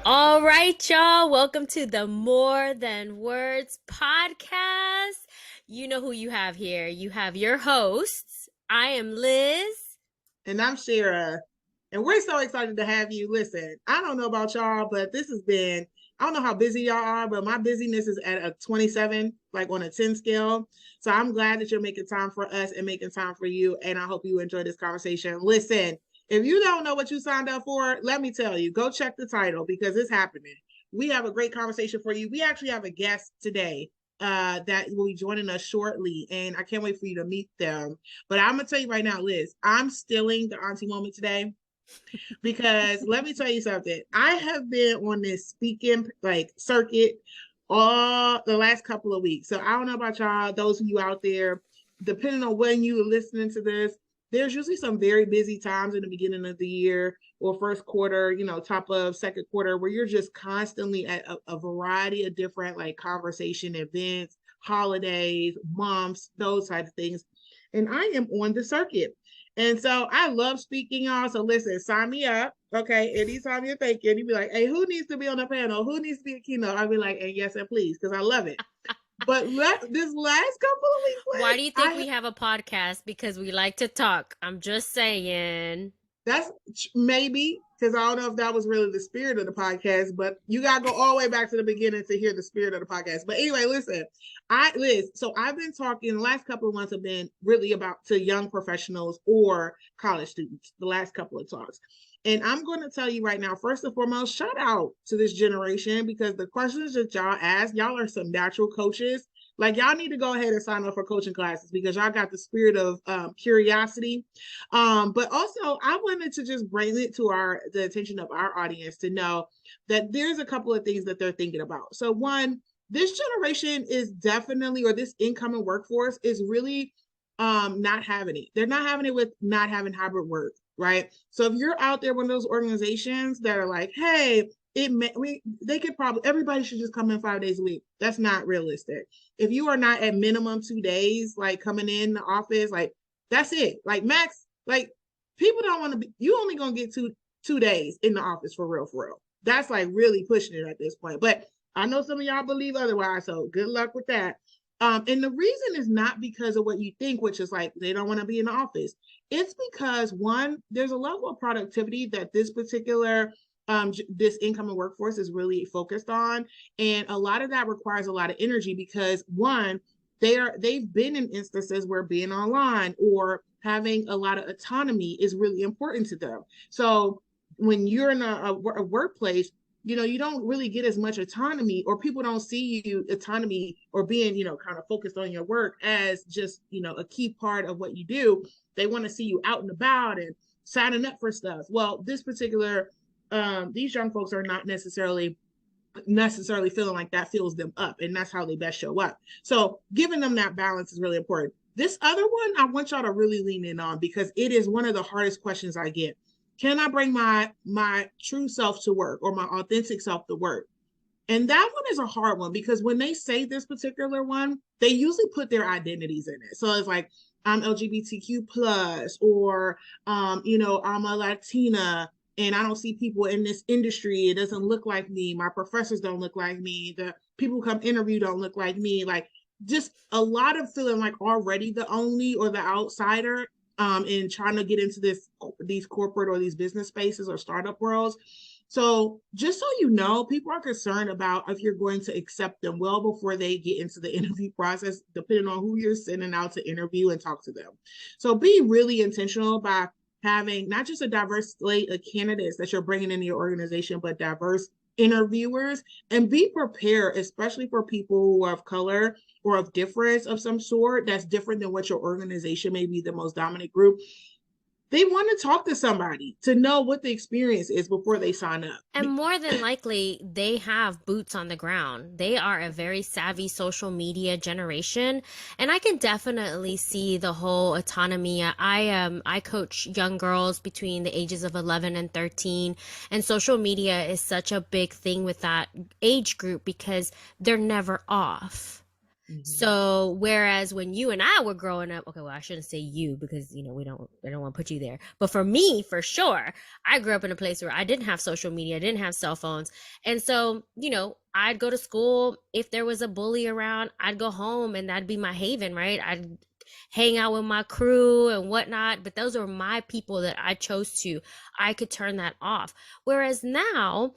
All right, y'all. Welcome to the More Than Words podcast. You know who you have here. You have your hosts. I am Liz. And I'm Sara. And we're so excited to have you. Listen, I don't know about y'all, but this has been, I don't know how busy y'all are, but my busyness is at a 27, like on a 10 scale. So I'm glad that you're making time for us and making time for you. And I hope you enjoy this conversation. Listen, if you don't know what you signed up for, let me tell you, go check the title because it's happening. We have a great conversation for you. We actually have a guest today that will be joining us shortly, and I can't wait for you to meet them. But I'm gonna tell you right now, Liz, I'm stealing the auntie moment today because let me tell you something. I have been on this speaking like circuit all the last couple of weeks. So I don't know about y'all, those of you out there, depending on when you are listening to this, there's usually some very busy times in the beginning of the year or first quarter, top of second quarter, where you're just constantly at a variety of different like conversation events, holidays, months, those types of things. And I am on the circuit. And so I love speaking, y'all. So listen, sign me up. Okay. Anytime you're thinking, you'd be like, hey, who needs to be on the panel? Who needs to be a keynote? I'll be like, and yes, and please, because I love it. But this last couple of weeks, Why Liz, do you think we have a podcast? Because we like to talk. I'm just saying. that's maybe because I don't know if that was really the spirit of the podcast, but you gotta go all the way back to the beginning to hear the spirit of the podcast. But anyway, listen, Liz, so I've been talking the last couple of months have been really about to young professionals or college students, the last couple of talks. And I'm going to tell you right now, first and foremost, shout out to this generation because the questions that y'all ask, y'all are some natural coaches. Like y'all need to go ahead and sign up for coaching classes because y'all got the spirit of curiosity. But also, I wanted to just bring it to the attention of our audience to know that there's a couple of things that they're thinking about. So one, this generation is definitely, or this incoming workforce is really not having it. They're not having it with not having hybrid work, right? So if you're out there, one of those organizations that are like, hey, they could probably everybody should just come in 5 days a week. That's not realistic. If you are not at minimum 2 days, like coming in the office, like that's it. Like max, like people don't want to be. You only gonna get two days in the office for real, for real. That's like really pushing it at this point. But I know some of y'all believe otherwise, so good luck with that. And the reason is not because of what you think, which is like they don't want to be in the office. It's because one, there's a level of productivity that this incoming workforce is really focused on, and a lot of that requires a lot of energy because one, they've been in instances where being online or having a lot of autonomy is really important to them. So when you're in a workplace, you don't really get as much autonomy, or people don't see you autonomy or being, kind of focused on your work as just, a key part of what you do. They want to see you out and about and signing up for stuff. Well, these young folks are not necessarily feeling like that fills them up, and that's how they best show up. So giving them that balance is really important. This other one I want y'all to really lean in on because it is one of the hardest questions I get. Can I bring my true self to work, or my authentic self to work? And that one is a hard one because when they say this particular one, they usually put their identities in it. So it's like, I'm LGBTQ plus, or I'm a Latina and I don't see people in this industry. It doesn't look like me. My professors don't look like me. The people who come interview don't look like me. Like just a lot of feeling like already the only or the outsider in trying to get into these corporate or these business spaces or startup worlds. So just so you know, people are concerned about if you're going to accept them well before they get into the interview process, depending on who you're sending out to interview and talk to them. So be really intentional by having not just a diverse slate of candidates that you're bringing into your organization, but diverse interviewers, and be prepared, especially for people who are of color or of difference of some sort that's different than what your organization may be the most dominant group. They want to talk to somebody to know what the experience is before they sign up. And more than likely, they have boots on the ground. They are a very savvy social media generation, and I can definitely see the whole autonomy. I coach young girls between the ages of 11 and 13, and social media is such a big thing with that age group because they're never off. Mhm. So whereas when you and I were growing up, okay, well, I shouldn't say you because I don't want to put you there. But for me, for sure, I grew up in a place where I didn't have social media, I didn't have cell phones. And so, I'd go to school. If there was a bully around, I'd go home and that'd be my haven, right? I'd hang out with my crew and whatnot. But those are my people that I chose to. I could turn that off. Whereas now,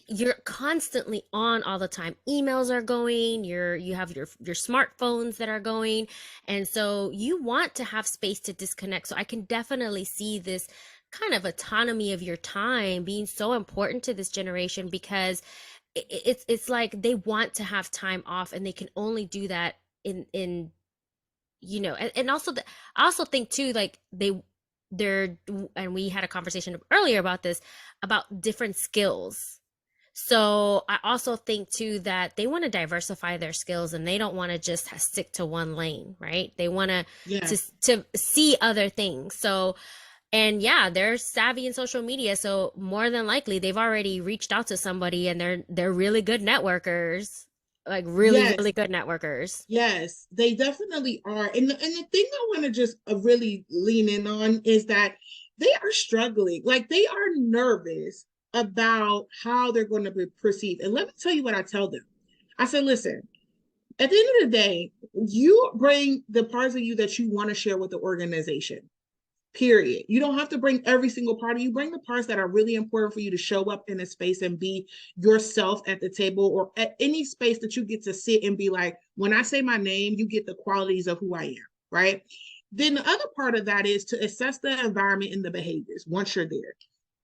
you're constantly on all the time. Emails are going, you have your smartphones that are going, and so you want to have space to disconnect. So I can definitely see this kind of autonomy of your time being so important to this generation, because it's like they want to have time off, and they can only do that in and also I also think too, like they're, and we had a conversation earlier about this, about different skills. So I also think too that they want to diversify their skills, and they don't want to just stick to one lane, right? They want to Yes. to see other things. So, and yeah, they're savvy in social media, so more than likely they've already reached out to somebody, and they're really good networkers, like really Yes. really good networkers. Yes, they definitely are. And the thing I want to just really lean in on is that they are struggling. Like they are nervous about how they're going to be perceived. And let me tell you what I tell them. I said, listen, at the end of the day, you bring the parts of you that you want to share with the organization. Period. You don't have to bring every single part of you. Bring the parts that are really important for you to show up in a space and be yourself at the table, or at any space that you get to sit and be like, when I say my name, you get the qualities of who I am, right? Then the other part of that is to assess the environment and the behaviors once you're there.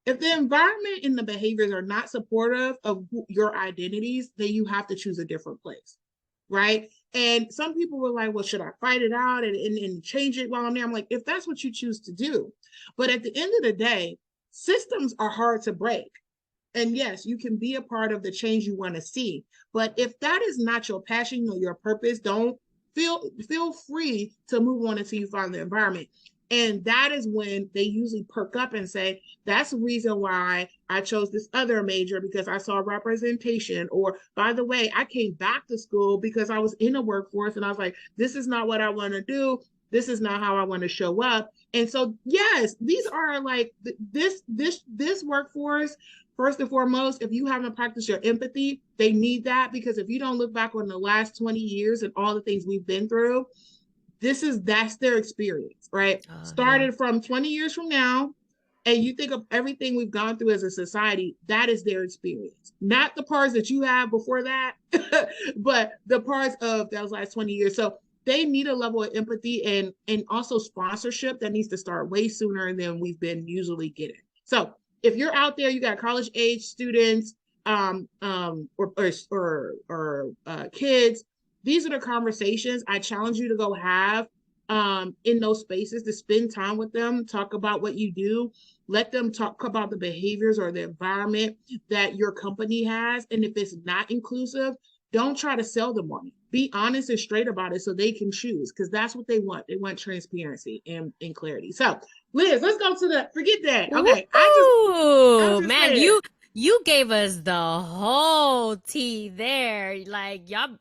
If the environment and the behaviors are not supportive of your identities, then you have to choose a different place, right? And some people were like, well, should I fight it out and change it while I'm there? I'm like, if that's what you choose to do. But at the end of the day, systems are hard to break. And yes, you can be a part of the change you want to see. But if that is not your passion or your purpose, don't feel free to move on until you find the environment. And that is when they usually perk up and say, that's the reason why I chose this other major, because I saw representation. Or, by the way, I came back to school because I was in a workforce and I was like, this is not what I want to do. This is not how I want to show up. And so, yes, these are like this workforce. First and foremost, if you haven't practiced your empathy, they need that, because if you don't look back on the last 20 years and all the things we've been through, that's their experience, right? Yeah. Started from 20 years from now, and you think of everything we've gone through as a society, that is their experience. Not the parts that you have before that, but the parts of those last 20 years. So they need a level of empathy and also sponsorship that needs to start way sooner than we've been usually getting. So if you're out there, you got college age students, or kids, these are the conversations I challenge you to go have in those spaces, to spend time with them, talk about what you do, let them talk about the behaviors or the environment that your company has. And if it's not inclusive, don't try to sell them on it. Be honest and straight about it so they can choose, because that's what they want. They want transparency and clarity. So, Liz, let's go to the forget that. Okay, I'm Woo! just Man, saying. you gave us the whole tea there. Like y'all,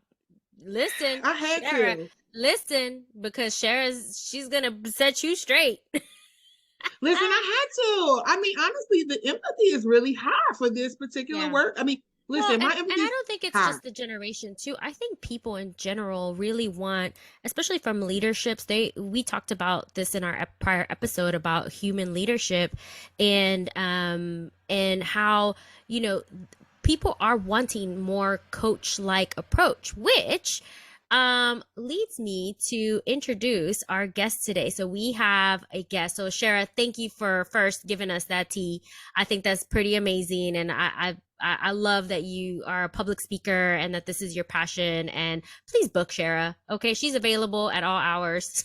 listen, I had Shara, to. listen, because she's gonna set you straight. Listen, I had to. I mean, honestly, the empathy is really high for this particular Yeah. work. I mean, Well, listen, and my empathy I is don't think it's high. just the generation too. I think people in general really want, especially from leaderships. We talked about this in our prior episode about human leadership, and how, you know, people are wanting more coach like approach, which leads me to introduce our guest today. So we have a guest. So Shara, thank you for first giving us that tea. I think that's pretty amazing, and I love that you are a public speaker and that this is your passion. And please book Shara. Okay, she's available at all hours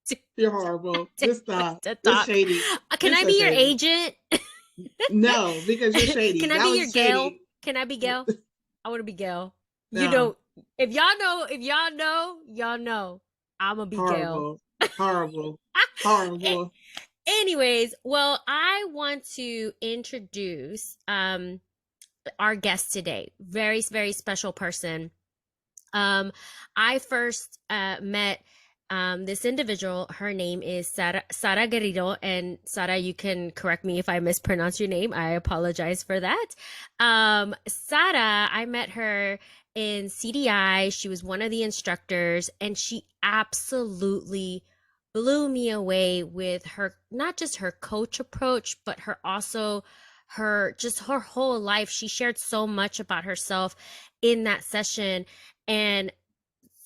to, You're horrible. to, Just stop. to It's talk. shady. Can It's I so be your shady. agent? No, because you're shady. Can I That be your was Gail? shady. Can I be Gail? I want to be Gail. You No, know, if y'all know, y'all know. I'm gonna be Gail. horrible. Horrible. Horrible. Anyways, well, I want to introduce our guest today. Very, very special person. Um, I first met this individual. Her name is Sara Guerreiro. And Sara, you can correct me if I mispronounce your name. I apologize for that. Sara, I met her in CDI. She was one of the instructors, and she absolutely blew me away with her, not just her coach approach, but her also her just her whole life. She shared so much about herself in that session. And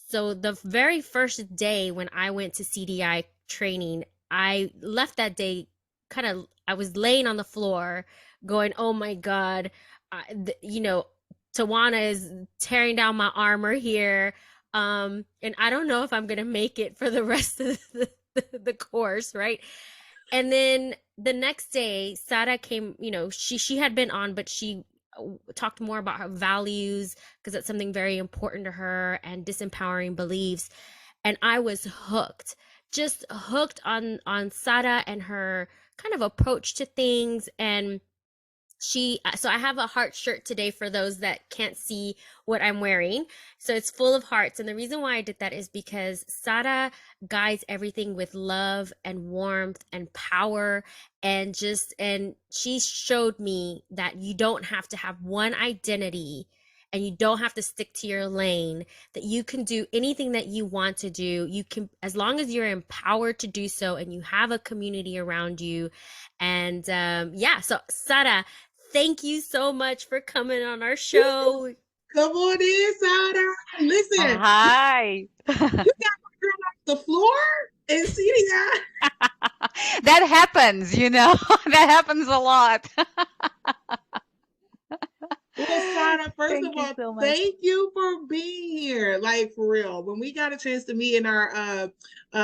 so the very first day when I went to CDI training, I left that day kind of, I was laying on the floor going, oh my God, Tawana is tearing down my armor here. And I don't know if I'm going to make it for the rest of the course, right? And then the next day, Sara came, she had been on, but she talked more about her values because that's something very important to her, and disempowering beliefs. And I was hooked, just hooked on Sara and her kind of approach to things. And so I have a heart shirt today for those that can't see what I'm wearing. So it's full of hearts. And the reason why I did that is because Sara guides everything with love and warmth and power, and she showed me that you don't have to have one identity, and you don't have to stick to your lane, that you can do anything that you want to do. You can, as long as you're empowered to do so and you have a community around you. And yeah, so Sara, thank you so much for coming on our show. Come on in, Sara. Listen, Hi. you got my girl off the floor and CDI. That happens, that happens a lot. Well, Sara, first of Thank you all, so much. thank you for being here. Like, for real. When we got a chance to meet in our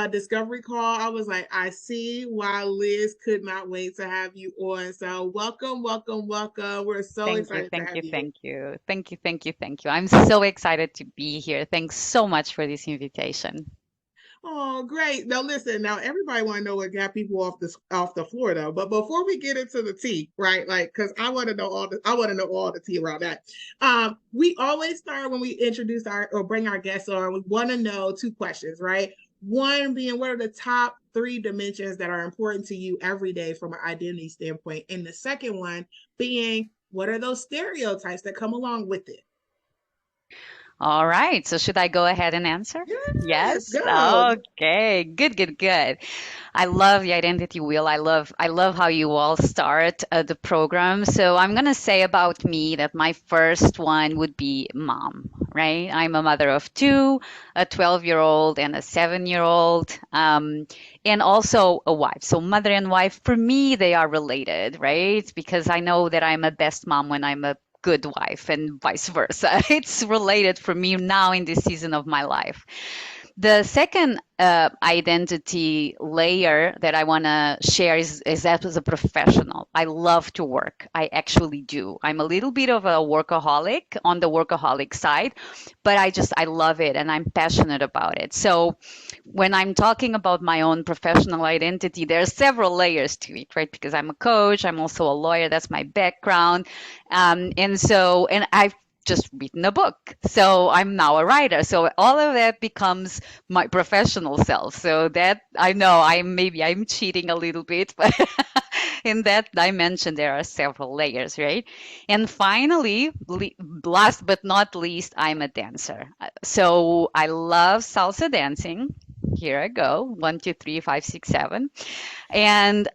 discovery call, I was like, I see why Liz could not wait to have you on. So welcome, welcome, welcome. We're so Thank you, excited to thank have you, you. thank you. Thank you, thank you, thank you. I'm so excited to be here. Thanks so much for this invitation. Oh, great. Now listen, now everybody want to know what got people off the floor though. But before we get into the tea, right? Like, because I want to know all the tea around that. We always start when we introduce our or bring our guests on. We want to know two questions, right? One being, what are the top three dimensions that are important to you every day from an identity standpoint? And the second one being, what are those stereotypes that come along with it? All right. So should I go ahead and answer? Yes, Yes. go. Okay. Good, good, good. I love the identity wheel. I love how you all start the program. So I'm gonna say about me that my first one would be mom, right? I'm a mother of two, a 12-year-old and a 7-year-old, and also a wife. So mother and wife, for me, they are related, right? Because I know that I'm a best mom when I'm a good wife and vice versa. It's related for me now in this season of my life. The second identity layer that I want to share is that as a professional. I love to work. I actually do. I'm a little bit of a workaholic on the workaholic side, but I love it and I'm passionate about it. So when I'm talking about my own professional identity, there are several layers to it, right? Because I'm a coach, I'm also a lawyer. That's my background. And I've just written a book. So I'm now a writer. So all of that becomes my professional self. So that I know I'm cheating a little bit, but in that dimension there are several layers, right? And finally, last but not least, I'm a dancer. So I love salsa dancing. Here I go. 1, 2, 3, 5, 6, 7. And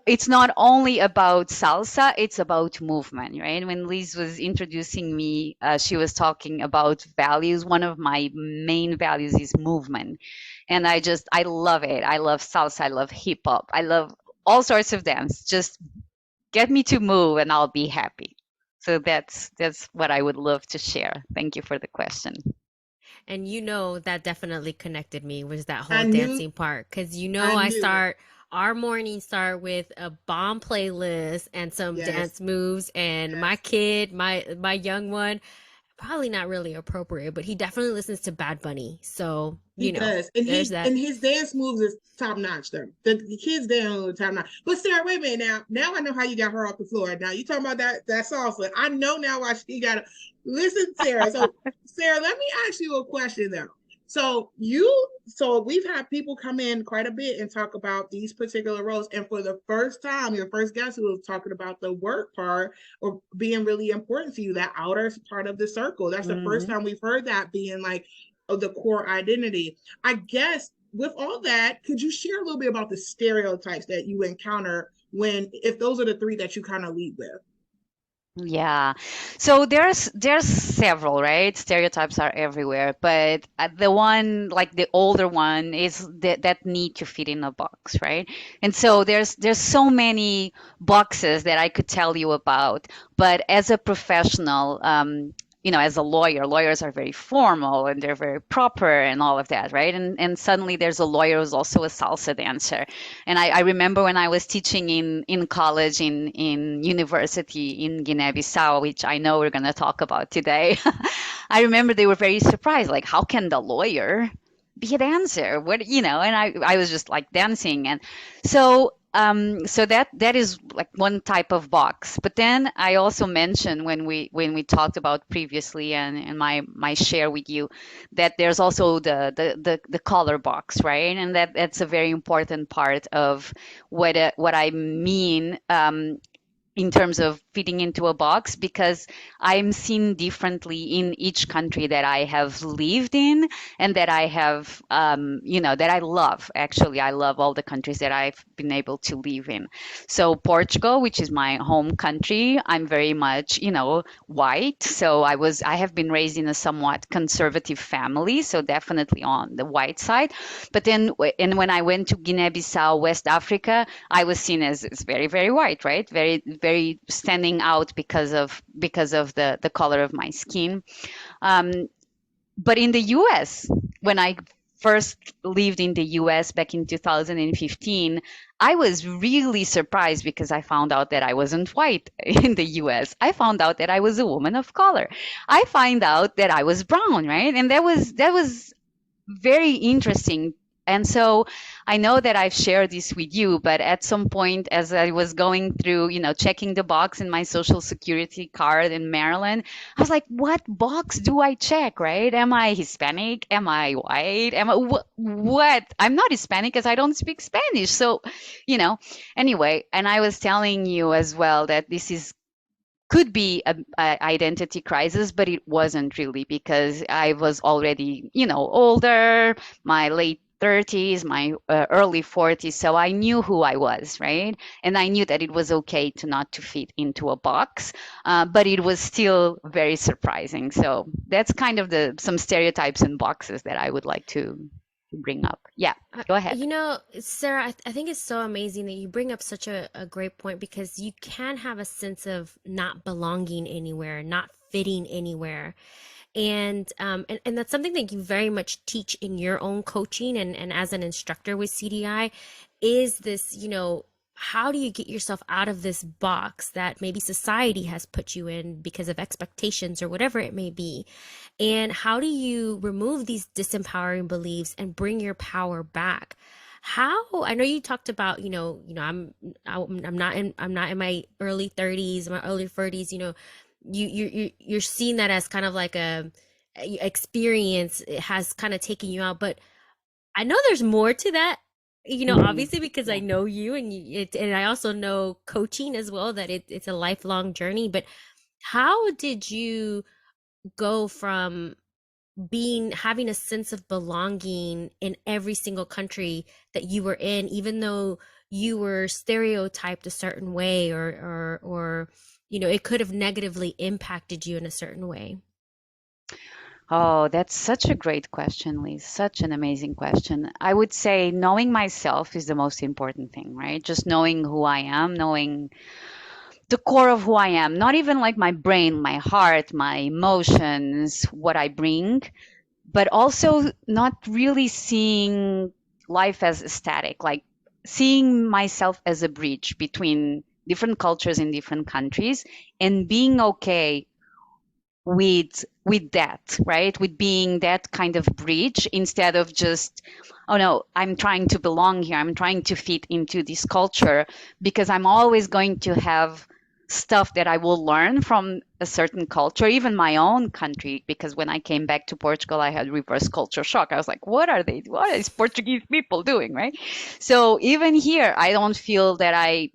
it's not only about salsa, it's about movement, right? When Liz was introducing me, she was talking about values. One of my main values is movement. And I love it. I love salsa. I love hip hop. I love all sorts of dance. Just get me to move and I'll be happy. So that's what I would love to share. Thank you for the question. And that definitely connected me, was that I whole knew, dancing part. Because I I knew it. start our morning start with a bomb playlist and some Yes, dance moves. And my yes. kid, my young one, probably not really appropriate, but he definitely listens to Bad Bunny. So, He does, and there's he that. and his dance moves is top notch. Though the kids dance are top notch. But Sarah, wait a minute now. Now I know how you got her off the floor. Now you talking about that salsa. I know now why she got to listen, Sarah. So Sarah, let me ask you a question though. So we've had people come in quite a bit and talk about these particular roles, and for the first time, your first guest who was talking about the work part or being really important to you, that outer part of the circle. That's the first Hmm. time we've heard that being like of the core identity. I guess with all that, could you share a little bit about the stereotypes that you encounter when, if those are the three that you kind of lead with? Yeah. So there's several, right? Stereotypes are everywhere, but the one like the older one is that need to fit in a box, right? And so there's so many boxes that I could tell you about, but as a professional, as a lawyer, lawyers are very formal and they're very proper and all of that, right? And suddenly there's a lawyer who's also a salsa dancer. And I remember when I was teaching in college, in university in Guinea-Bissau, which I know we're going to talk about today. I remember they were very surprised, like, how can the lawyer be a dancer? And I was just like dancing. And so that is like one type of box. But then I also mentioned when we talked about previously and my share with you that there's also the color box, right? And that's a very important part of what I mean, in terms of fitting into a box, because I'm seen differently in each country that I have lived in and that I have, that I love. Actually, I love all the countries that I've been able to live in. So Portugal, which is my home country, I'm very much, white. So I have been raised in a somewhat conservative family, so definitely on the white side. But then, and when I went to Guinea-Bissau, West Africa, I was seen as very, very white, right? Very, very standing out because of the color of my skin. Um, but in the US, when I first lived in the US back in 2015, I was really surprised because I found out that I wasn't white in the US. I found out that I was a woman of color. I find out that I was brown, right? And that was very interesting. And so I know that I've shared this with you, but at some point, as I was going through, checking the box in my social security card in Maryland, I was like, what box do I check, right? Am I Hispanic? Am I white? Am I what? I'm not Hispanic because I don't speak Spanish. So, you know, anyway, and I was telling you as well that this is could be a identity crisis, but it wasn't really because I was already, older, my late 30s, my early 40s. So I knew who I was, right? And I knew that it was okay to not to fit into a box, but it was still very surprising. So that's kind of some stereotypes and boxes that I would like to bring up. Yeah, go ahead. Sarah, I think it's so amazing that you bring up such a great point because you can have a sense of not belonging anywhere, not fitting anywhere. And that's something that you very much teach in your own coaching and as an instructor with CDI is this, how do you get yourself out of this box that maybe society has put you in because of expectations or whatever it may be? And how do you remove these disempowering beliefs and bring your power back? How I know you talked about, I'm not in my early 30s, my early 40s, you're seeing that as kind of like a experience it has kind of taken you out, but I know there's more to that, Mhm. obviously because I Yeah. know you and I also know coaching as well that it's a lifelong journey. But how did you go from having a sense of belonging in every single country that you were in, even though you were stereotyped a certain way or it could have negatively impacted you in a certain way? Oh, that's such a great question, Liz. Such an amazing question. I would say knowing myself is the most important thing, right? Just knowing who I am, knowing the core of who I am, not even like my brain, my heart, my emotions, what I bring, but also not really seeing life as static, like seeing myself as a bridge between different cultures in different countries and being okay with that, right? With being that kind of bridge instead of just, oh no, I'm trying to belong here. I'm trying to fit into this culture because I'm always going to have stuff that I will learn from a certain culture, even my own country. Because when I came back to Portugal, I had reverse culture shock. I was like, what is Portuguese people doing, right? So even here, I don't feel that I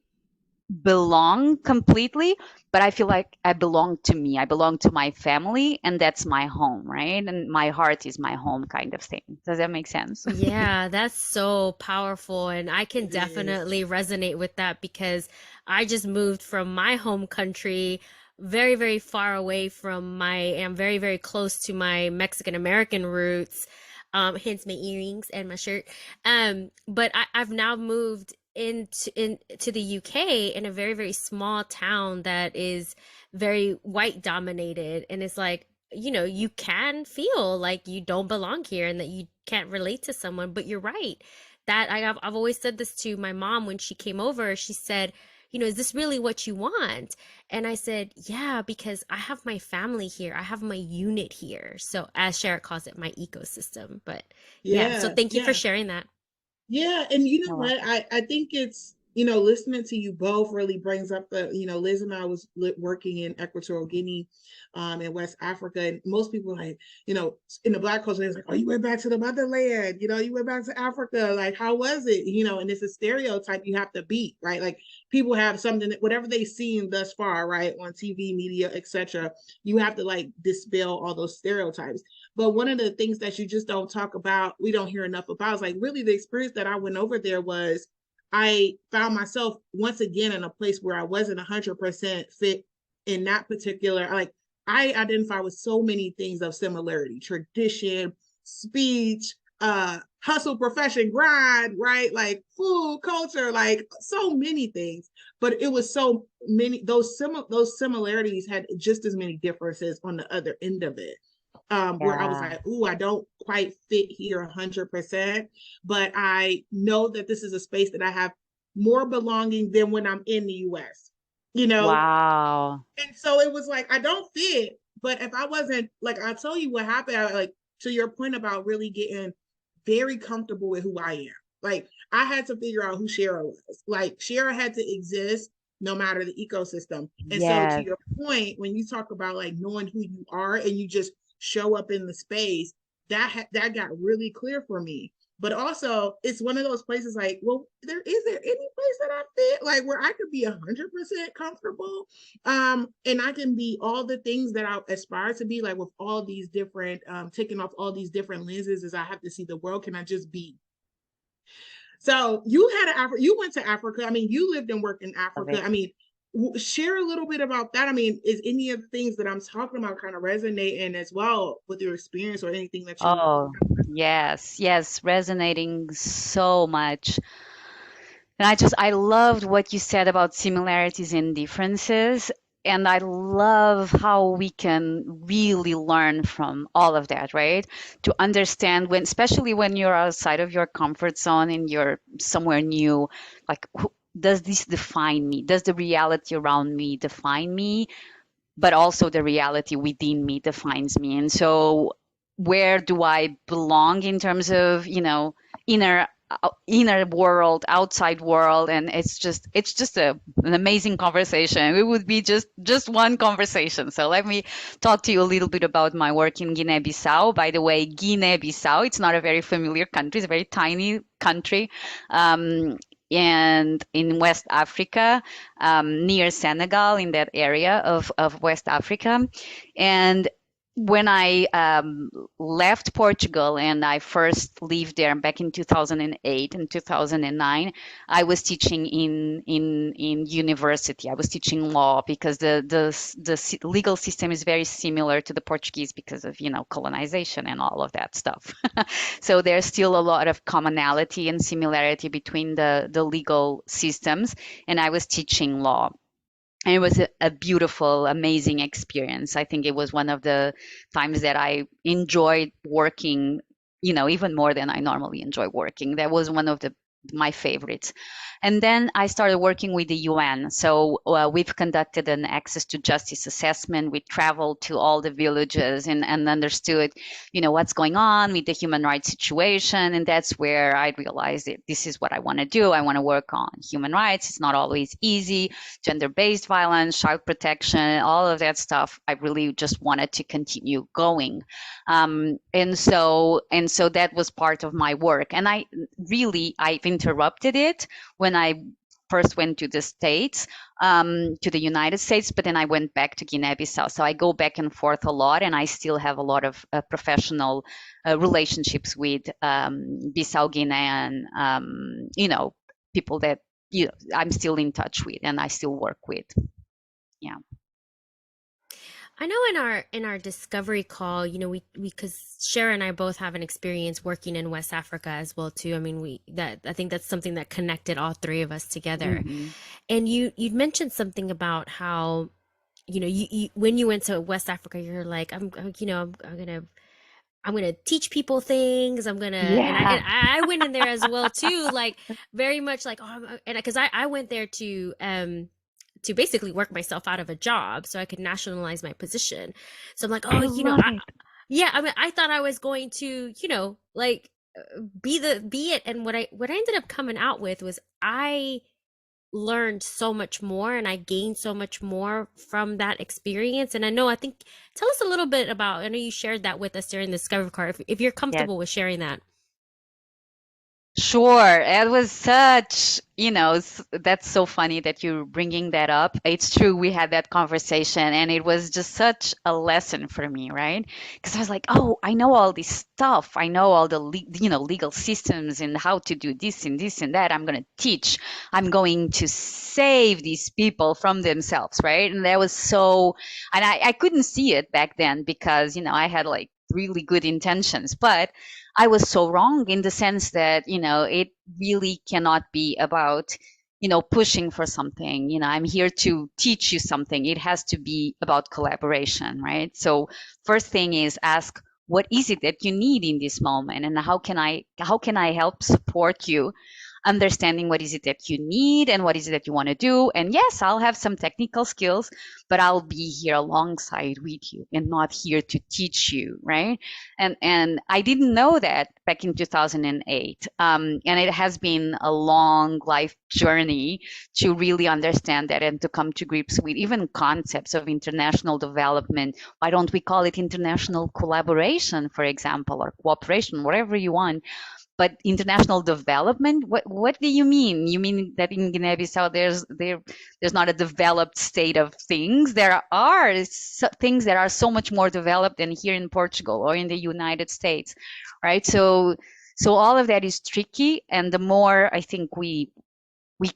belong completely, but I feel like I belong to me. I belong to my family, and that's my home, right? And my heart is my home kind of thing. Does that make sense? Yeah, that's so powerful. And I can It is. definitely resonate with that because I just moved from my home country very, very far away from I'm very, very close to my Mexican American roots, hence my earrings and my shirt. But I've now moved into the UK in a very, very small town that is very white dominated. And it's like, you can feel like you don't belong here and that you can't relate to someone, but you're right. I've always said this to my mom when she came over. She said, is this really what you want? And I said, yeah, because I have my family here. I have my unit here. So as Sherritt calls it, my ecosystem. But yeah, so Yeah, thank you for yeah. sharing that. Yeah, and you know You're what? welcome. I think it's, listening to you both really brings up Liz and I was working in Equatorial Guinea, in West Africa, and most people like, in the Black culture, it's like, oh, you went back to the motherland, you went back to Africa, like, how was it? And it's a stereotype you have to beat, right? Like people have something that whatever they've seen thus far, right, on TV, media, etc. You have to like dispel all those stereotypes. But one of the things that you just don't talk about, we don't hear enough about, is like really the experience that I went over there was I found myself once again in a place where I wasn't 100% fit in that particular, like I identify with so many things of similarity, tradition, speech, hustle, profession, grind, right? Like food, culture, like so many things. But it was so many, those similarities had just as many differences on the other end of it, where I was Yeah. like, ooh, I don't quite fit here 100%, but I know that this is a space that I have more belonging than when I'm in the US, you know? Wow. And so it was like, I don't fit, but if I wasn't, like, I'll tell you what happened, like, to your point about really getting very comfortable with who I am. Like, I had to figure out who Shara was. Like, Shara had to exist no matter the ecosystem. And so, to Yes. your point, when you talk about like knowing who you are and you just show up in the space, that got really clear for me. But also, it's one of those places like, well, there any place that I fit like where I could be 100% comfortable, and I can be all the things that I aspire to be, like with all these different, taking off all these different lenses as I have to see the world. Can I just be? So you went to Africa. I mean, you lived and worked in Love Africa. it. I mean, share a little bit about that. I mean, is any of the things that I'm talking about kind of resonating as well with your experience or anything that you Oh, yes, yes, resonating so much. And I loved what you said about similarities and differences. And I love how we can really learn from all of that, right? To understand when, especially when you're outside of your comfort zone and you're somewhere new, like, does this define me? Does the reality around me define me? But also the reality within me defines me. And so, where do I belong in terms of, inner inner world, outside world? And it's just an amazing conversation. It would be just one conversation. So let me talk to you a little bit about my work in Guinea-Bissau. By the way, Guinea-Bissau, it's not a very familiar country. It's a very tiny country. Um, and in West Africa, near Senegal, in that area of West Africa. And when I left Portugal and I first lived there back in 2008 and 2009, I was teaching in university. I was teaching law because the legal system is very similar to the Portuguese because of colonization and all of that stuff. So there's still a lot of commonality and similarity between the legal systems, and I was teaching law. And it was a beautiful, amazing experience. I think it was one of the times that I enjoyed working, even more than I normally enjoy working. That was one of the my favorites. And then I started working with the UN. So we've conducted an access to justice assessment. We traveled to all the villages and understood, what's going on with the human rights situation. And that's where I realized that this is what I want to do. I want to work on human rights. It's not always easy. Gender-based violence, child protection, all of that stuff. I really just wanted to continue going. And so that was part of my work. And I've interrupted it when I first went to the States, to the United States, but then I went back to Guinea-Bissau. So I go back and forth a lot, and I still have a lot of professional relationships with Bissau Guinean, people that I'm still in touch with and I still work with. Yeah. I know in our discovery call, we because Shara and I both have an experience working in West Africa as well too. I mean, I think that's something that connected all three of us together. Mm-hmm. And you'd mentioned something about how, you when you went to West Africa, you're like, I'm gonna teach people things. And Yeah. I went in there as well too, like very much like, and because I went there to basically work myself out of a job so I could nationalize my position. So I'm like, I love it. yeah, I mean, I thought I was going to, like be it. And what I ended up coming out with was I learned so much more and I gained so much more from that experience. And I think, tell us a little bit about, I know you shared that with us during the Discovery Card, if you're Yes. comfortable with sharing that. Sure. It was such, that's so funny that you're bringing that up. It's true. We had that conversation and it was just such a lesson for me, right? Because I was like, oh, I know all this stuff. I know all the, legal systems and how to do this and this and that. I'm going to teach. I'm going to save these people from themselves, right? And that was so, and I couldn't see it back then because, I had like really good intentions, but I was so wrong in the sense that, it really cannot be about, pushing for something. I'm here to teach you something. It has to be about collaboration, right? So first thing is ask, what is it that you need in this moment? And how can I help support you understanding what is it that you need and what is it that you want to do. And yes, I'll have some technical skills, but I'll be here alongside with you and not here to teach you, right? And I didn't know that back in 2008. And it has been a long life journey to really understand that and to come to grips with even concepts of international development. Why don't we call it international collaboration, for example, or cooperation, whatever you want? But international development, what do you mean? You mean that in Guinea-Bissau there's not a developed state of things? There are things that are so much more developed than here in Portugal or in the United States, right? So all of that is tricky, and the more I think we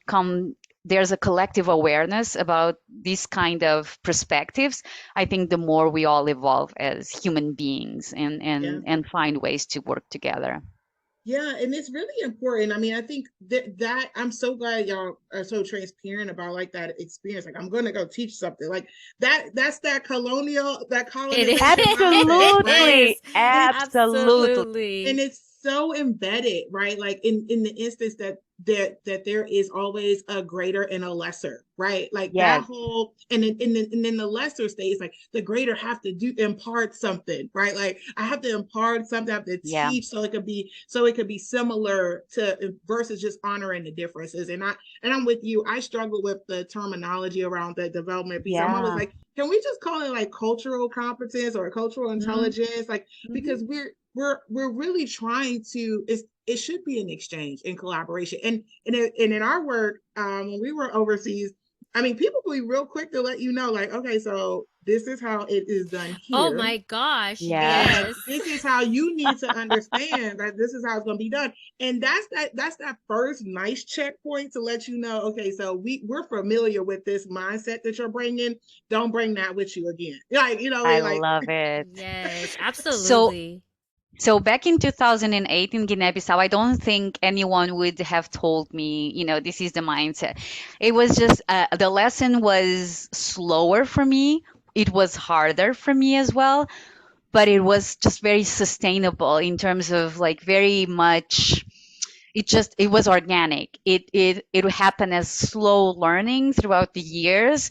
come, there's a collective awareness about these kind of perspectives, I think the more we all evolve as human beings and find ways to work together. Yeah, and it's really important. I mean, I think that I'm so glad y'all are so transparent about like that experience. Like, I'm gonna go teach something like that. That's that colonization mindset, right? Absolutely. And it's so embedded, right? Like in the instance that there is always a greater and a lesser, right? Like that whole, and then the lesser state is like the greater have to impart something, right? Like I have to impart something, I have to teach so it could be similar to versus just honoring the differences. And I'm with you. I struggle with the terminology around the development piece. I'm always like, can we just call it like cultural competence or cultural intelligence? Like, because we're really trying to, it should be an exchange and collaboration. And in our work, when we were overseas, I mean, people will be real quick to let you know, like, okay, so this is how it is done here. Oh my gosh. Yeah. Yes. This is how you need to understand that this is how it's going to be done. And that's that first nice checkpoint to let you know, okay, so we're familiar with this mindset that you're bringing. Don't bring that with you again. Like, I like, love it. Yes, absolutely. So back in 2008 in Guinea-Bissau, I don't think anyone would have told me, this is the mindset. It was just, the lesson was slower for me. It was harder for me as well, but it was just very sustainable in terms of like very much it was organic. It happened as slow learning throughout the years,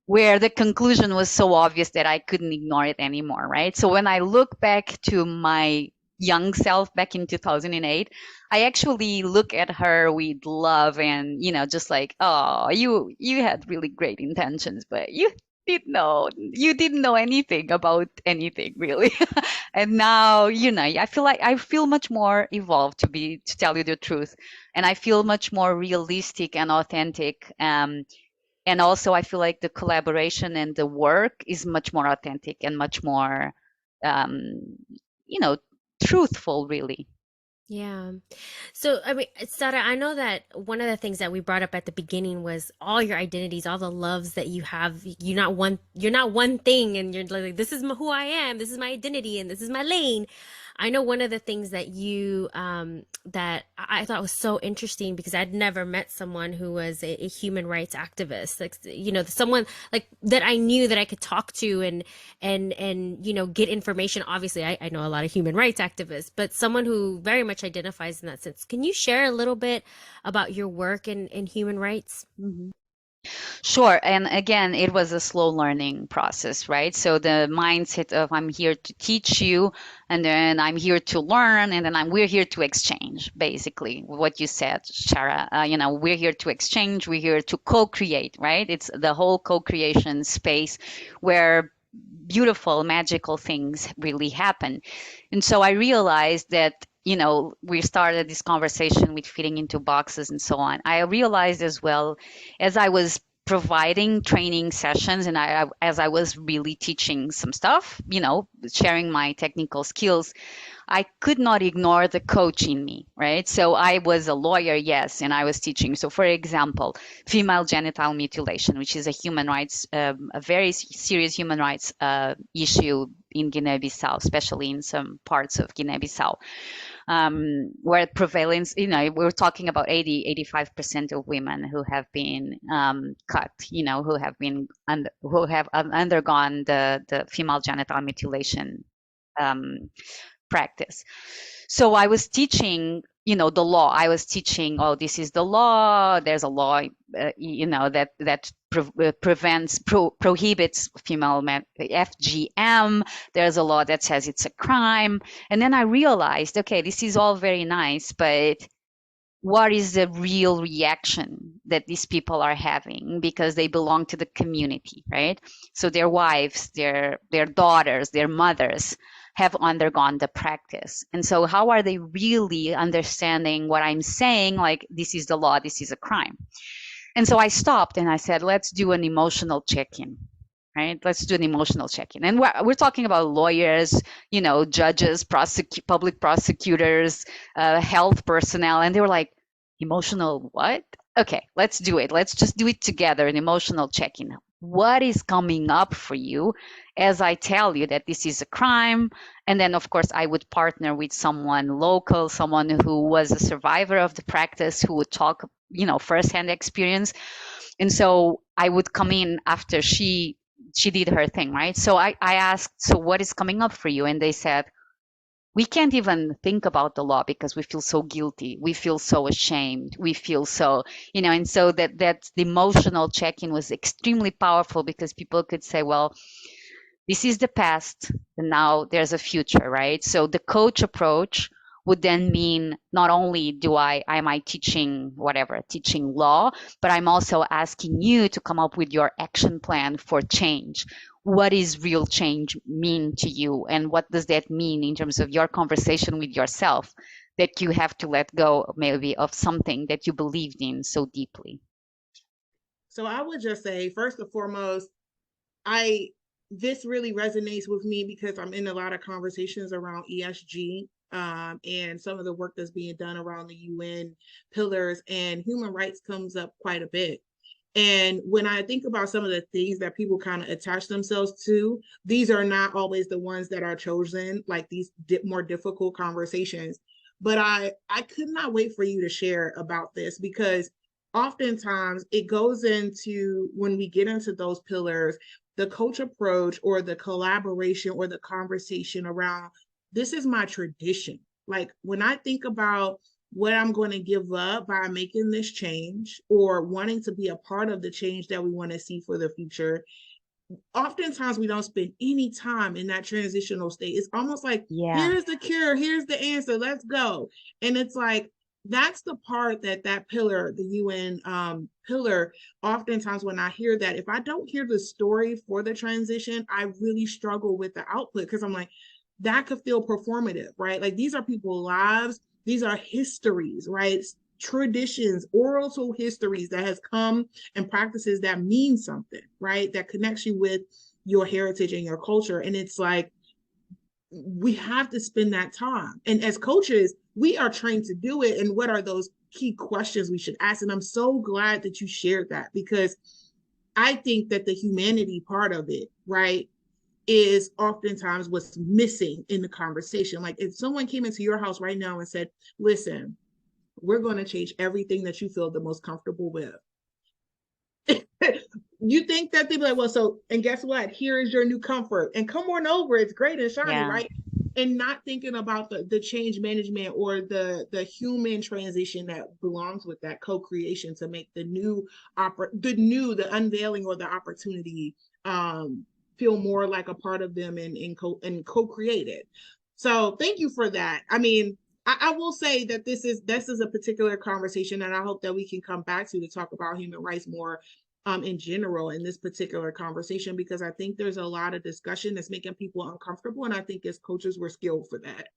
where the conclusion was so obvious that I couldn't ignore it anymore, right? So when I look back to my young self back in 2008, I actually look at her with love and, just like, oh, you had really great intentions, but you didn't know anything about anything really. And now, I feel much more evolved, to tell you the truth. And I feel much more realistic and authentic. And also I feel like the collaboration and the work is much more authentic and much more um, you know truthful, really. Yeah. So, I mean, Sara, I know that one of the things that we brought up at the beginning was all your identities, all the loves that you have. You're not one thing, and you're like, this is who I am, this is my identity, and this is my lane. I know one of the things that that I thought was so interesting, because I'd never met someone who was a human rights activist, like, someone like that I knew that I could talk to and get information. Obviously, I know a lot of human rights activists, but someone who very much identifies in that sense. Can you share a little bit about your work in human rights? Mhm. Sure. And again, it was a slow learning process, right? So the mindset of I'm here to teach you, and then I'm here to learn, and then we're here to exchange, basically, what you said, Shara. We're here to exchange, we're here to co-create, right? It's the whole co-creation space where beautiful, magical things really happen. And so I realized that, we started this conversation with fitting into boxes and so on. I realized as well, as I was providing training sessions and as I was really teaching some stuff, sharing my technical skills, I could not ignore the coach in me, right? So I was a lawyer, yes, and I was teaching. So, for example, female genital mutilation, which is a very serious human rights issue in Guinea-Bissau, especially in some parts of Guinea-Bissau, where prevalence, we're talking about 85% of women who have been cut, who have undergone the female genital mutilation um, practice. So I was teaching, the law. I was teaching, oh, this is the law. There's a law, that prohibits female FGM. There's a law that says it's a crime. And then I realized, okay, this is all very nice, but what is the real reaction that these people are having, because they belong to the community, right? So their wives, their daughters, their mothers have undergone the practice. And so how are they really understanding what I'm saying? Like, this is the law, this is a crime. And so I stopped and I said, let's do an emotional check-in. Right? Let's do an emotional check-in. And we're talking about lawyers, judges, public prosecutors, health personnel. And they were like, emotional what? Okay, let's do it. Let's just do it together, an emotional check-in. What is coming up for you as I tell you that this is a crime? And then, of course, I would partner with someone local, someone who was a survivor of the practice, who would talk, firsthand experience. And so I would come in after she did her thing, right? So I asked, so what is coming up for you? And they said, we can't even think about the law because we feel so guilty. We feel so ashamed. We feel so, and so that the emotional check-in was extremely powerful, because people could say, well, this is the past and now there's a future, right? So the coach approach would then mean, not only am I teaching law, but I'm also asking you to come up with your action plan for change. What is real change mean to you? And what does that mean in terms of your conversation with yourself, that you have to let go maybe of something that you believed in so deeply? So I would just say, first and foremost, this really resonates with me because I'm in a lot of conversations around ESG, and some of the work that's being done around the UN pillars, and human rights comes up quite a bit. And when I think about some of the things that people kind of attach themselves to, these are not always the ones that are chosen, like these more difficult conversations. But I could not wait for you to share about this, because oftentimes it goes into, when we get into those pillars, the coach approach or the collaboration or the conversation around, this is my tradition. Like, when I think about what I'm going to give up by making this change or wanting to be a part of the change that we want to see for the future. Oftentimes we don't spend any time in that transitional state. It's almost like, Yeah. here's the cure, here's the answer, let's go. And it's like, that's the part that pillar, the UN pillar, oftentimes when I hear that, if I don't hear the story for the transition, I really struggle with the output, because I'm like, that could feel performative, right? Like, these are people's lives, these are histories, right? Traditions, oral histories that has come, and practices that mean something, right? That connects you with your heritage and your culture. And it's like, we have to spend that time. And as coaches, we are trained to do it. And what are those key questions we should ask? And I'm so glad that you shared that, because I think that the humanity part of it, right, is oftentimes what's missing in the conversation. Like, if someone came into your house right now and said, listen, we're going to change everything that you feel the most comfortable with. You think that they'd be like, well, so, and guess what? Here is your new comfort. And come on over. It's great and shiny, Yeah. right? And not thinking about the change management or the human transition that belongs with that co-creation to make the the unveiling or the opportunity feel more like a part of them and co-create it. So thank you for that. I mean, I will say that this is a particular conversation, and I hope that we can come back to talk about human rights more in general in this particular conversation, because I think there's a lot of discussion that's making people uncomfortable, and I think as coaches we're skilled for that.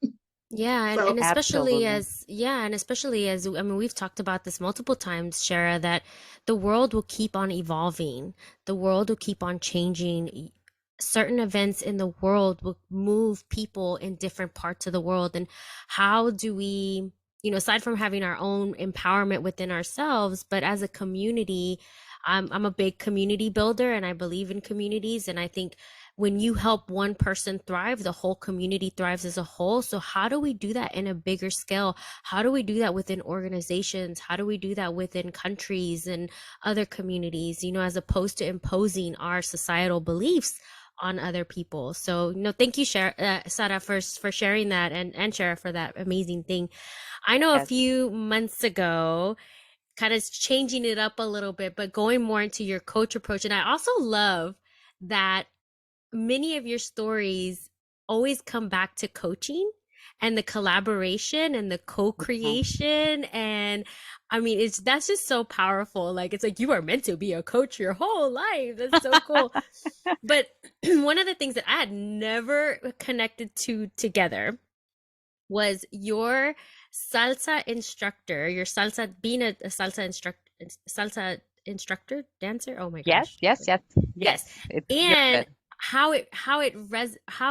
Yeah, So Absolutely. and especially as I mean, we've talked about this multiple times, Shara, that the world will keep on evolving. The world will keep on changing. Certain events in the world will move people in different parts of the world. And how do we, aside from having our own empowerment within ourselves, but as a community, I'm a big community builder and I believe in communities. And I think when you help one person thrive, the whole community thrives as a whole. So how do we do that in a bigger scale? How do we do that within organizations? How do we do that within countries and other communities, as opposed to imposing our societal beliefs on other people? So, thank you, Sara, for sharing that, and Shara for that amazing thing. I know a Yes. few months ago, kind of changing it up a little bit, but going more into your coach approach. And I also love that many of your stories always come back to coaching and the collaboration and the Yeah. co-creation. And I mean, that's just so powerful. Like, it's like you are meant to be a coach your whole life. That's so cool. But one of the things that I had never connected to together was your salsa instructor, your salsa being a salsa instructor, dancer. Oh my Yes, gosh. yes, yes, Yes. yes. It's very And good. how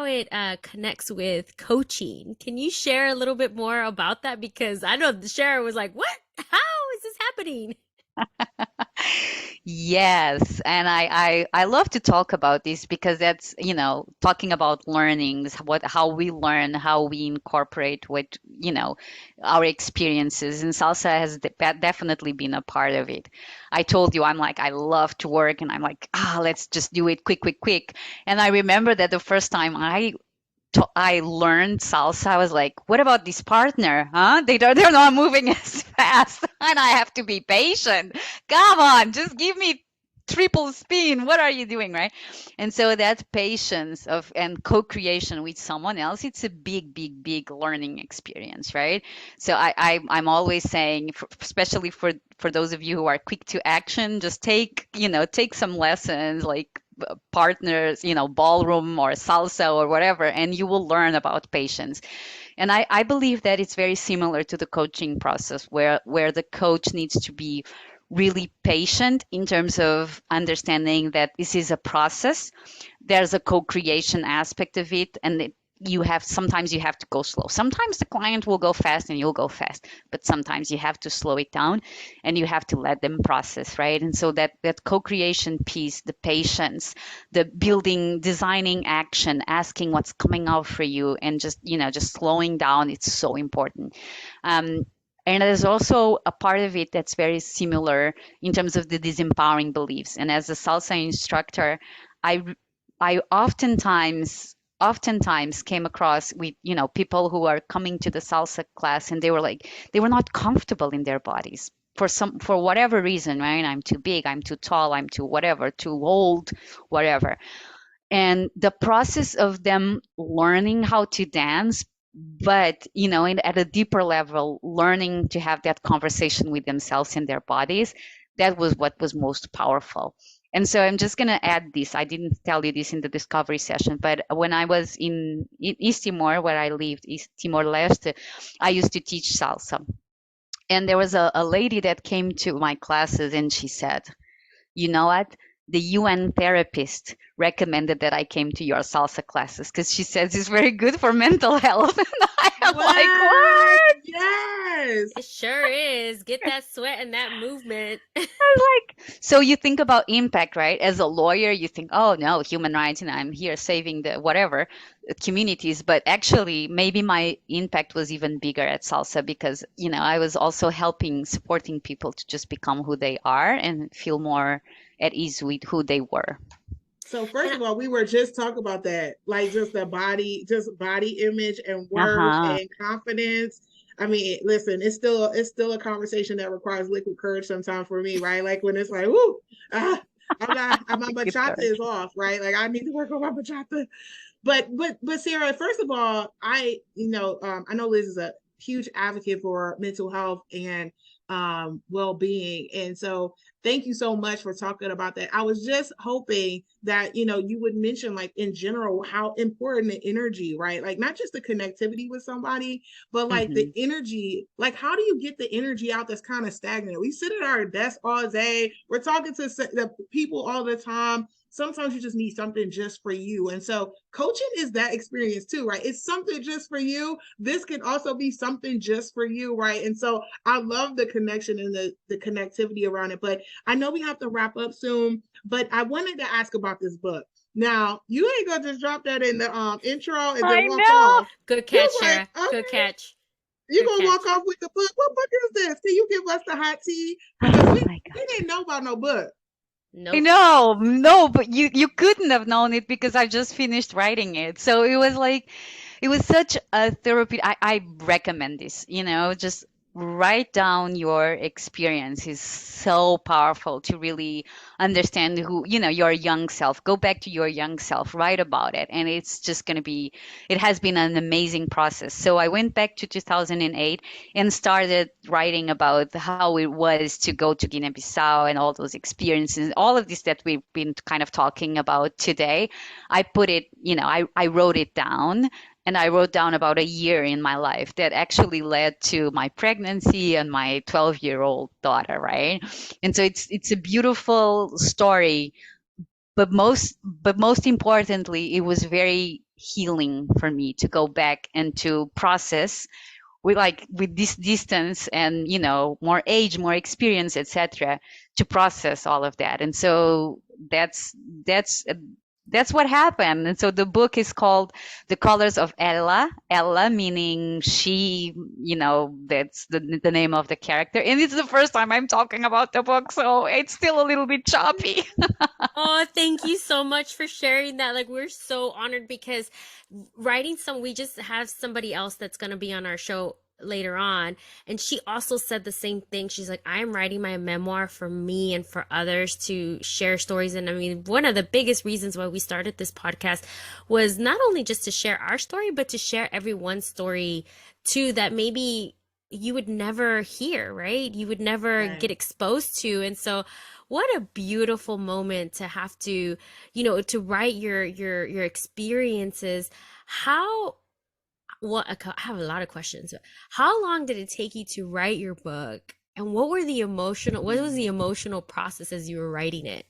it connects with coaching. Can you share a little bit more about that? Because I know the share was like, what? How is this happening? Yes, and I love to talk about this because that's, talking about learnings, how we learn, how we incorporate what, our experiences, and salsa has definitely been a part of it. I told you I'm like I love to work and I'm like, let's just do it quick, quick, quick. And I remember that the first time I learned salsa, I was like, what about this partner? Huh? They're not moving as fast, and I have to be patient. Come on, just give me triple spin. What are you doing, right? And so that patience of and co-creation with someone else, it's a big, big, big learning experience, right? So I'm always saying, especially for those of you who are quick to action, just take some lessons like partners, ballroom or salsa or whatever, and you will learn about patience. And I believe that it's very similar to the coaching process where the coach needs to be really patient in terms of understanding that this is a process. There's a co-creation aspect of it, and sometimes you have to go slow. Sometimes the client will go fast and you'll go fast, but sometimes you have to slow it down and you have to let them process, right? And so that co-creation piece, the patience, the building, designing action, asking what's coming out for you, and just slowing down, it's so important. um, and there's also a part of it that's very similar in terms of the disempowering beliefs. And as a salsa instructor, I I oftentimes oftentimes came across with, people who are coming to the salsa class, and they were not comfortable in their bodies for whatever reason, right? I'm too big, I'm too tall, I'm too whatever, too old, whatever. And the process of them learning how to dance, but at a deeper level, learning to have that conversation with themselves and their bodies, that was what was most powerful. And so I'm just going to add this. I didn't tell you this in the discovery session, but when I was in East Timor, where I lived, East Timor Leste, I used to teach salsa. And there was a lady that came to my classes, and she said, you know what? The UN therapist recommended that I came to your salsa classes because she says it's very good for mental health. And I am like, What? what? Yes. It sure is. Get that sweat and that movement. So you think about impact, right? As a lawyer, you think, oh no, human rights, and I'm here saving the whatever communities. But actually, maybe my impact was even bigger at salsa because, I was also helping, supporting people to just become who they are and feel more at ease with who they were. So first And of all, we were just talking about that, like just body image and worth Uh-huh. and confidence. I mean, listen, it's still a conversation that requires liquid courage sometimes for me, right? Like when it's like, whoo, ah, my Good bachata courage. is off, right? Like I need to work on my bachata. But Sara, first of all, I know Liz is a huge advocate for mental health and well-being, and so thank you so much for talking about that. I was just hoping that you would mention, like, in general, how important the energy, right? Like not just the connectivity with somebody, but like the Hmm. energy. Like how do you get the energy out that's kind of stagnant? We sit at our desk all day, we're talking to the people all the time. Sometimes you just need something just for you. And so coaching is that experience too, right? It's something just for you. This can also be something just for you, right? And so I love the connection and the connectivity around it. But I know we have to wrap up soon, but I wanted to ask about this book. Now, you ain't gonna just drop that in the intro and then I walk know. off. good You catch, was like, Sarah. Good okay, catch. you Good gonna walk catch. off with the book. What book is this? Can you give us the hot tea? Because Oh we my we God. didn't know about no book. I Nope. know, no, but you couldn't have known it because I just finished writing it. So it was like, it was such a therapy. I recommend this, just write down your experience is so powerful to really understand who, your young self. Go back to your young self, write about it. And it's just going to be, it has been an amazing process. So I went back to 2008 and started writing about how it was to go to Guinea-Bissau and all those experiences, all of this that we've been kind of talking about today. I put it, I wrote it down, and I wrote down about a year in my life that actually led to my pregnancy and my 12-year-old daughter, right? And so it's a beautiful story, but most importantly, it was very healing for me to go back and to process with this distance and more age, more experience, etc., to process all of that. And so that's that's what happened. And so the book is called The Colors of Ella meaning she, that's the name of the character, and it's the first time I'm talking about the book, so it's still a little bit choppy. Oh, thank you so much for sharing that. Like, we're so honored because we just have somebody else that's going to be on our show later on. And she also said the same thing. She's like, I'm writing my memoir for me and for others to share stories. And I mean, one of the biggest reasons why we started this podcast was not only just to share our story, but to share everyone's story too, that maybe you would never hear, right? You would never get Right. exposed to. And so, what a beautiful moment to have to, to write your experiences. How I have a lot of questions. How long did it take you to write your book? And what was the emotional process as you were writing it?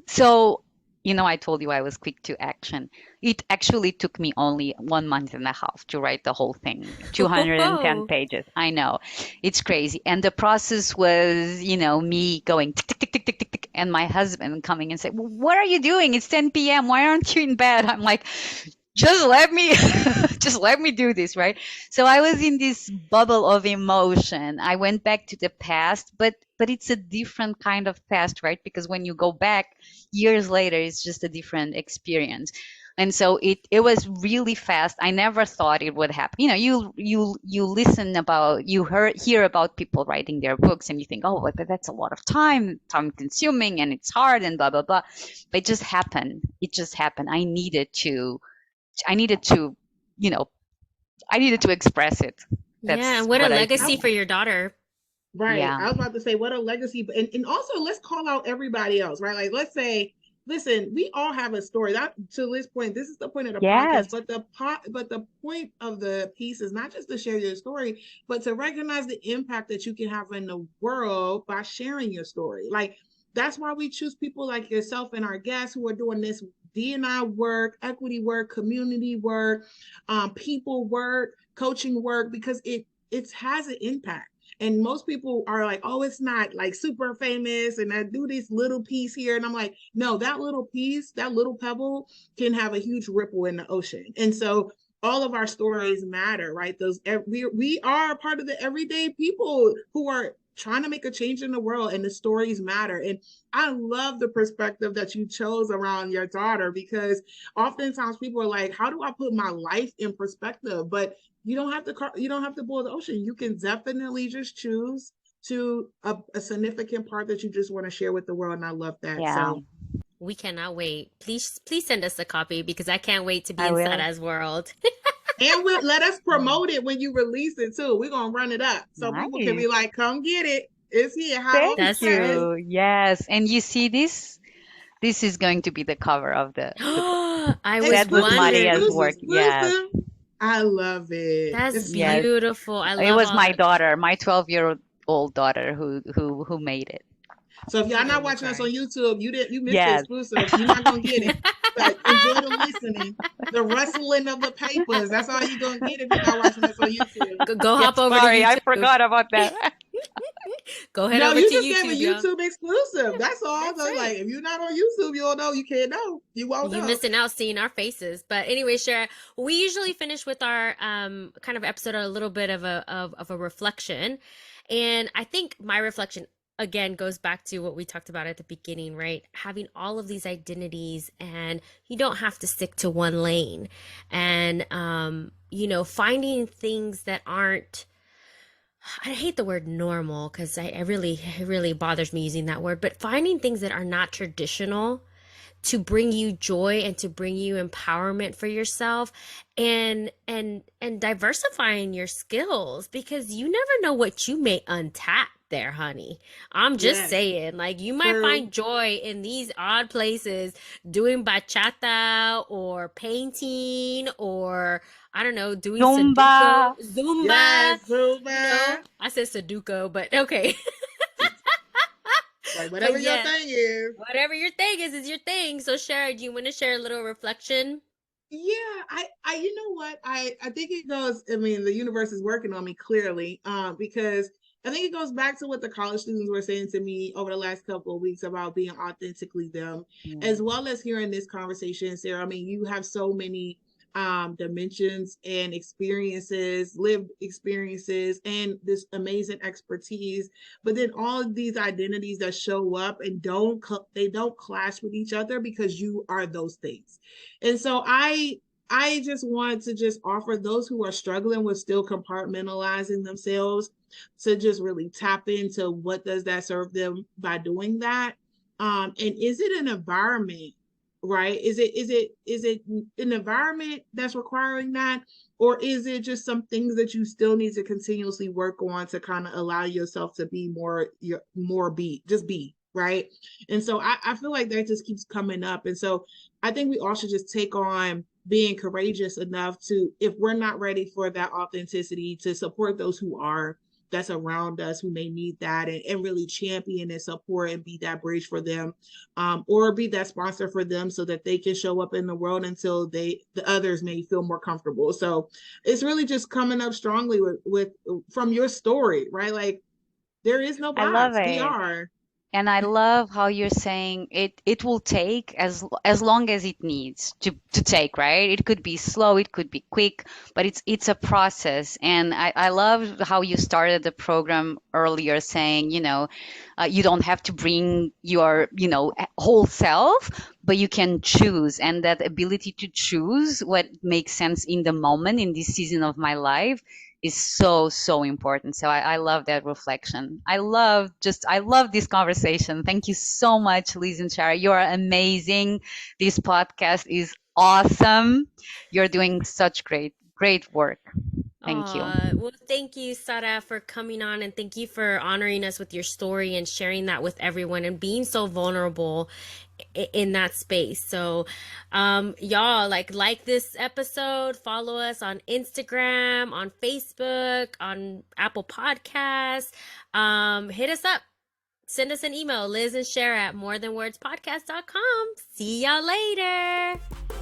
So, I told you I was quick to action. It actually took me only 1 month and a half to write the whole thing, 210 Whoa. pages. I know, it's crazy. And the process was, me going tick, tick, tick, tick, tick, tick, tick, and my husband coming and say, "What are you doing? It's 10 p.m. Why aren't you in bed?" I'm like, just let me just let me do this, right? So I was in this bubble of emotion. I went back to the past, but it's a different kind of past, right? Because when you go back years later, it's just a different experience. And so it was really fast. I never thought it would happen. You know, you listen about, hear about people writing their books, and you think, oh, but that's a lot of time consuming, and it's hard, and blah blah blah. But it just happened. It just happened. I needed to, you know, I needed to express it. Yeah, That's and what a what I legacy did. for your daughter. Right. Yeah. I was about to say what a legacy, and also let's call out everybody else, right? Like let's say, listen, we all have a story. That to this point, this is the point of the podcast, Yes. but the point of the piece is not just to share your story, but to recognize the impact that you can have in the world by sharing your story. Like that's why we choose people like yourself and our guests who are doing this D&I work, equity work, community work, people work, coaching work, because it has an impact. And most people are like, oh, it's not like super famous. And I do this little piece here. And I'm like, no, that little piece, that little pebble can have a huge ripple in the ocean. And so all of our stories matter, right? Those we are part of the everyday people who are trying to make a change in the world, and the stories matter. And I love the perspective that you chose around your daughter, because oftentimes people are like, how do I put my life in perspective? But you don't have to boil the ocean. You can definitely just choose to a significant part that you just want to share with the world. And I love that. Yeah, So, We cannot wait. Please send us a copy because I can't wait to be I in will. Sara's world. and let us promote it when you release it too. We're gonna run it up so people can be Nice. like, come get it. It's here, hot off the Thank That's press. right. you. Yes. And you see this? This is going to be the cover of the book. I was That was Maria's wondering. work. Yes. Exclusive. I love it. That's It's like, Yes. beautiful. I It love was all my that. daughter, my 12-year-old daughter who made it. so if y'all You made not me watching us on cry. YouTube, you missed the Yes. exclusive. You're not gonna get it. But enjoy the listening, the rustling of the papers. That's all you're gonna get if you're not watching us on YouTube. Go Yes, hop over to sorry, I YouTube. forgot about that. Go head No, over you to just gave a YouTube, y'all. YouTube exclusive. That's all. That's So right. like, if you're not on YouTube, you don't know. You can't know. You won't You know. missing out seeing our faces. But anyway, Shara, we usually finish with our kind of episode a little bit of a reflection. And I think my reflection again goes back to what we talked about at the beginning, right? Having all of these identities, and you don't have to stick to one lane. And finding things that aren't, I hate the word normal because it really bothers me using that word, but finding things that are not traditional to bring you joy and to bring you empowerment for yourself, and diversifying your skills, because you never know what you may untap there, honey. I'm just Yes. saying, like, you might True. find joy in these odd places, doing bachata or painting, or I don't know, doing Zumba. Sudoku, Zumba. Yes, Ruben. I said Sudoku, but okay. Like whatever But your yeah, thing is. whatever your thing is your thing. So, Shara, do you want to share a little reflection? Yeah, you know what? I think it goes, I mean, the universe is working on me clearly, because I think it goes back to what the college students were saying to me over the last couple of weeks about being authentically them, as Mm. well as hearing this conversation, Sarah. I mean, you have so many dimensions and experiences, lived experiences, and this amazing expertise. But then all of these identities that show up and they don't clash with each other because you are those things. And so I just wanted to just offer those who are struggling with still compartmentalizing themselves to just really tap into what does that serve them by doing that. And is it an environment, right? Is it an environment that's requiring that, or is it just some things that you still need to continuously work on to kind of allow yourself to be more be, right? And so I feel like that just keeps coming up. And so I think we all should just take on being courageous enough to, if we're not ready for that authenticity, to support those who are, that's around us, who may need that, and really champion and support and be that bridge for them, or be that sponsor for them so that they can show up in the world until the others may feel more comfortable. So it's really just coming up strongly with from your story, right? Like there is no I love box. We it. are. And I love how you're saying it will take as long as it needs to take, right? It could be slow, it could be quick, but it's a process. And I love how you started the program earlier saying, you don't have to bring your, whole self, but you can choose. And that ability to choose what makes sense in the moment, in this season of my life, is so, so important. So I love that reflection. I love this conversation. Thank you so much, Liz and Shara. You are amazing. This podcast is awesome. You're doing such great, great work. Thank you. Well, thank you, Sara, for coming on, and thank you for honoring us with your story and sharing that with everyone and being so vulnerable in that space. So, y'all, like this episode, follow us on Instagram, on Facebook, on Apple Podcasts. Hit us up. Send us an email, Liz and Share at morethanwordspodcast.com. See y'all later.